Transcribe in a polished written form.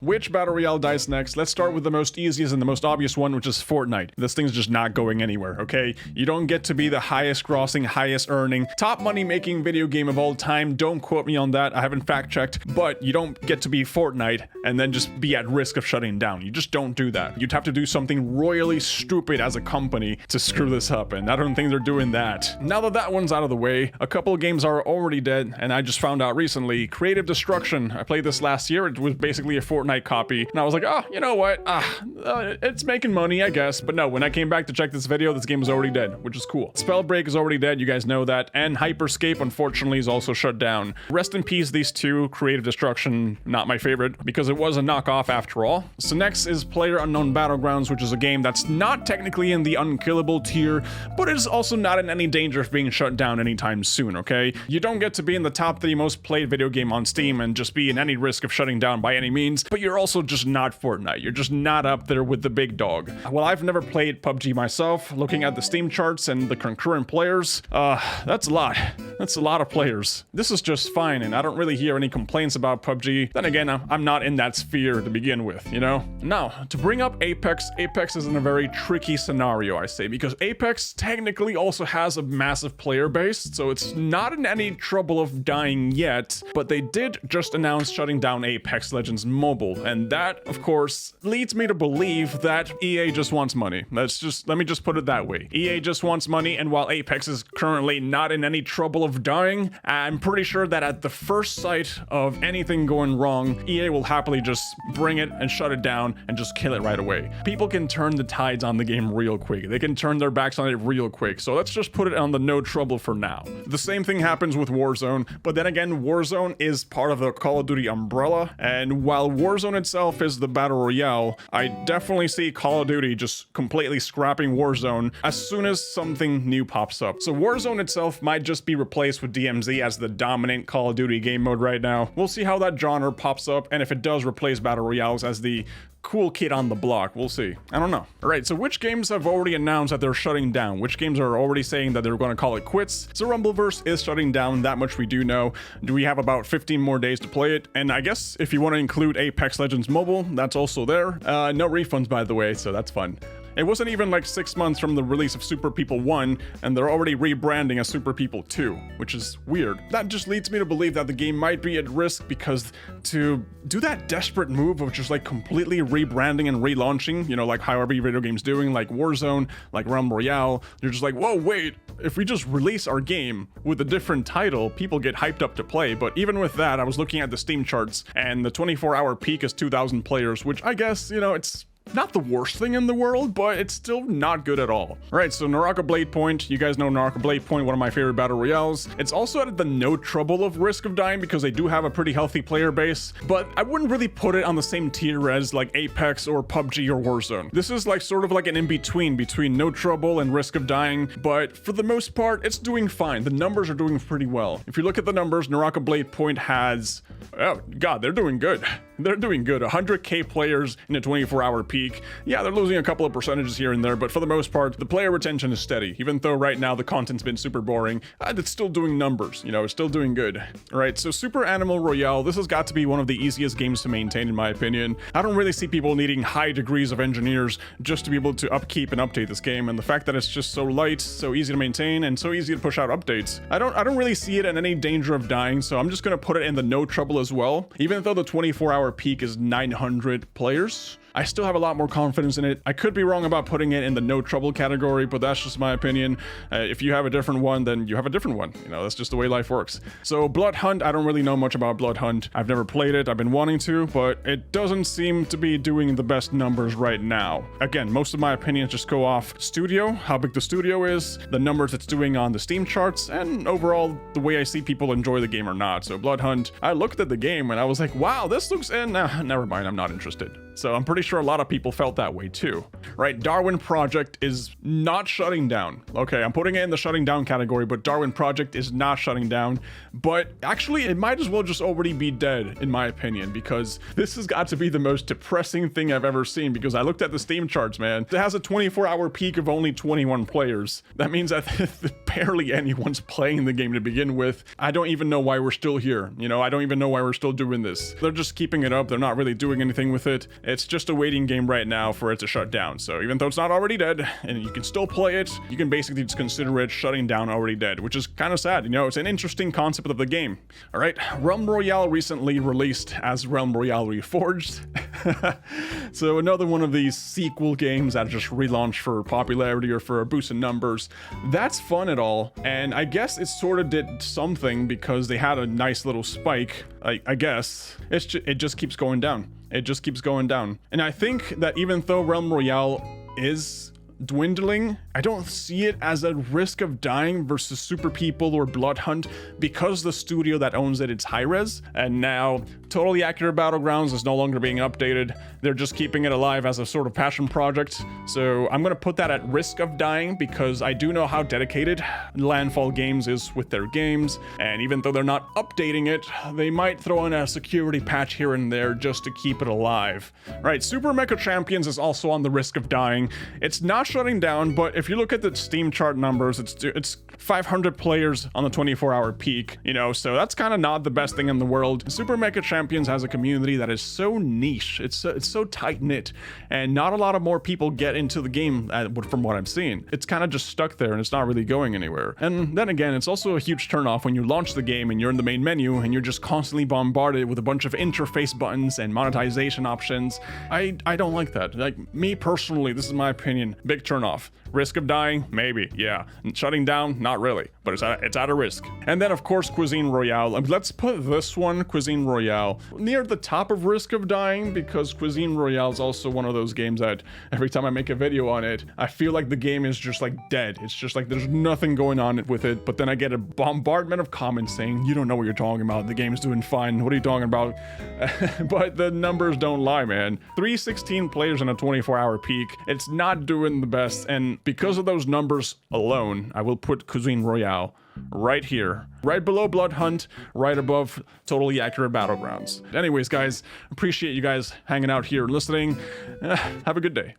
Which Battle Royale dies next? Let's start with the most easiest and the most obvious one, which is Fortnite. This thing's just not going anywhere, okay? You don't get to be the highest grossing, highest earning, top money making video game of all time. Don't quote me on that. I haven't fact checked, but you don't get to be Fortnite and then just be at risk of shutting down. You just don't do that. You'd have to do something royally stupid as a company to screw this up, and I don't think they're doing that. Now that that one's out of the way, a couple of games are already dead, and I just found out recently, Creative Destruction. I played this last year. It was basically a Fortnite copy, and I was like, oh, you know what, it's making money, I guess. But no, when I came back to check this video, this game was already dead, which is cool. Spellbreak is already dead, you guys know that, and Hyperscape unfortunately is also shut down. Rest in peace, these two. Creative Destruction, not my favorite, because it was a knockoff after all. So next is PlayerUnknown Battlegrounds, which is a game that's not technically in the unkillable tier, but it is also not in any danger of being shut down anytime soon, okay? You don't get to be in the top 3 most played video game on Steam and just be in any risk of shutting down by any means, but you're also just not Fortnite. You're just not up there with the big dog. Well, I've never played PUBG myself. Looking at the Steam charts and the concurrent players, that's a lot. That's a lot of players. This is just fine, and I don't really hear any complaints about PUBG. Then again, I'm not in that sphere to begin with, you know? Now, to bring up Apex, Apex is in a very tricky scenario, I say, because Apex technically also has a massive player base, so it's not in any trouble of dying yet, but they did just announce shutting down Apex Legends Mobile, and that, of course, leads me to believe that EA just wants money. Let me just put it that way. EA just wants money, and while Apex is currently not in any trouble of dying, I'm pretty sure that at the first sight of anything going wrong, EA will happily just bring it and shut it down and just kill it right away. People can turn the tides on the game real quick. They can turn their backs on it real quick, so let's just put it on the no trouble for now. The same thing happens with Warzone, but then again, Warzone is part of the Call of Duty umbrella, and while Warzone itself is the Battle Royale, I definitely see Call of Duty just completely scrapping Warzone as soon as something new pops up. So Warzone itself might just be replaced with DMZ as the dominant Call of Duty game mode right now. We'll see how that genre pops up, and if it does replace Battle Royales as the cool kid on the block, we'll see. I don't know. All right, so which games have already announced that they're shutting down? Which games are already saying that they're going to call it quits? So Rumbleverse is shutting down, that much we do know. Do we have about 15 more days to play it? And I guess if you want to include Apex Legends Mobile, that's also there. No refunds, by the way, so that's fun. It wasn't even like 6 months from the release of Super People 1, and they're already rebranding as Super People 2, which is weird. That just leads me to believe that the game might be at risk, because to do that desperate move of just like completely rebranding and relaunching, you know, like how every video game's doing, like Warzone, like Battle Royale, you're just like, whoa, wait, if we just release our game with a different title, people get hyped up to play. But even with that, I was looking at the Steam charts, and the 24-hour peak is 2,000 players, which I guess, you know, it's not the worst thing in the world, but it's still not good at all. All right, so Naraka Blade Point. You guys know Naraka Blade Point, one of my favorite battle royales. It's also at the no trouble of risk of dying because they do have a pretty healthy player base, but I wouldn't really put it on the same tier as like Apex or PUBG or Warzone. This is like sort of like an in-between between no trouble and risk of dying, but for the most part, it's doing fine. The numbers are doing pretty well. If you look at the numbers, Naraka Blade Point has, oh god, they're doing good. They're doing good. 100k players in a 24-hour peak. Yeah, they're losing a couple of percentages here and there, but for the most part, the player retention is steady. Even though right now the content's been super boring, it's still doing numbers, you know, it's still doing good. All right, so Super Animal Royale, this has got to be one of the easiest games to maintain, in my opinion. I don't really see people needing high degrees of engineers just to be able to upkeep and update this game, and the fact that it's just so light, so easy to maintain, and so easy to push out updates, I don't really see it in any danger of dying, so I'm just gonna put it in the no trouble as well. Even though the 24-hour peak is 900 players, I still have a lot more confidence in it. I could be wrong about putting it in the no trouble category, but that's just my opinion. If you have a different one, then you have a different one. You know, that's just the way life works. So Blood Hunt, I don't really know much about Blood Hunt. I've never played it. I've been wanting to, but it doesn't seem to be doing the best numbers right now. Again, most of my opinions just go off studio, how big the studio is, the numbers it's doing on the Steam charts, and overall the way I see people enjoy the game or not. So Blood Hunt, I looked at the game and I was like, wow, this looks, and never mind, I'm not interested. So I'm pretty sure a lot of people felt that way too. Right, Darwin Project is not shutting down. Okay, I'm putting it in the shutting down category, but Darwin Project is not shutting down. But actually, it might as well just already be dead, in my opinion, because this has got to be the most depressing thing I've ever seen, because I looked at the Steam charts, man. It has a 24-hour peak of only 21 players. That means that barely anyone's playing the game to begin with. I don't even know why we're still here. You know, I don't even know why we're still doing this. They're just keeping it up. They're not really doing anything with it. It's just a waiting game right now for it to shut down. So even though it's not already dead and you can still play it, you can basically just consider it shutting down already dead, which is kind of sad. You know, it's an interesting concept of the game. All right, Realm Royale recently released as Realm Royale Reforged. So another one of these sequel games that just relaunched for popularity or for a boost in numbers. That's fun at all, and I guess it sort of did something because they had a nice little spike. I guess it just keeps going down. It just keeps going down. And I think that even though Realm Royale is dwindling, I don't see it as a risk of dying versus Super People or Blood Hunt, because the studio that owns it's Hi-Rez, and now Totally Accurate Battlegrounds is no longer being updated. They're just keeping it alive as a sort of passion project. So I'm gonna put that at risk of dying, because I do know how dedicated Landfall Games is with their games, and even though they're not updating it, they might throw in a security patch here and there just to keep it alive. Right, Super Mecha Champions is also on the risk of dying. It's not shutting down, but if you look at the Steam chart numbers, it's 500 players on the 24-hour peak, you know, so that's kind of not the best thing in the world. Super Mecha Champions has a community that is so niche, it's so tight-knit, and not a lot of more people get into the game from what I'm seeing. It's kind of just stuck there and it's not really going anywhere. And then again, it's also a huge turnoff when you launch the game and you're in the main menu and you're just constantly bombarded with a bunch of interface buttons and monetization options. I don't like that. Like, me personally, this is my opinion, big turnoff. Risk of dying? Maybe, yeah. And shutting down? Not really, but it's at a risk. And then, of course, Cuisine Royale. Let's put this one, Cuisine Royale, near the top of risk of dying, because Cuisine Royale is also one of those games that every time I make a video on it, I feel like the game is just like dead. It's just like there's nothing going on with it, but then I get a bombardment of comments saying, you don't know what you're talking about, the game's doing fine, what are you talking about? But the numbers don't lie, man. 316 players in a 24-hour peak. It's not doing the best, and because of those numbers alone, I will put Cuisine Royale right here, right below Blood Hunt, right above Totally Accurate Battlegrounds. Anyways, guys, appreciate you guys hanging out here and listening. Have a good day.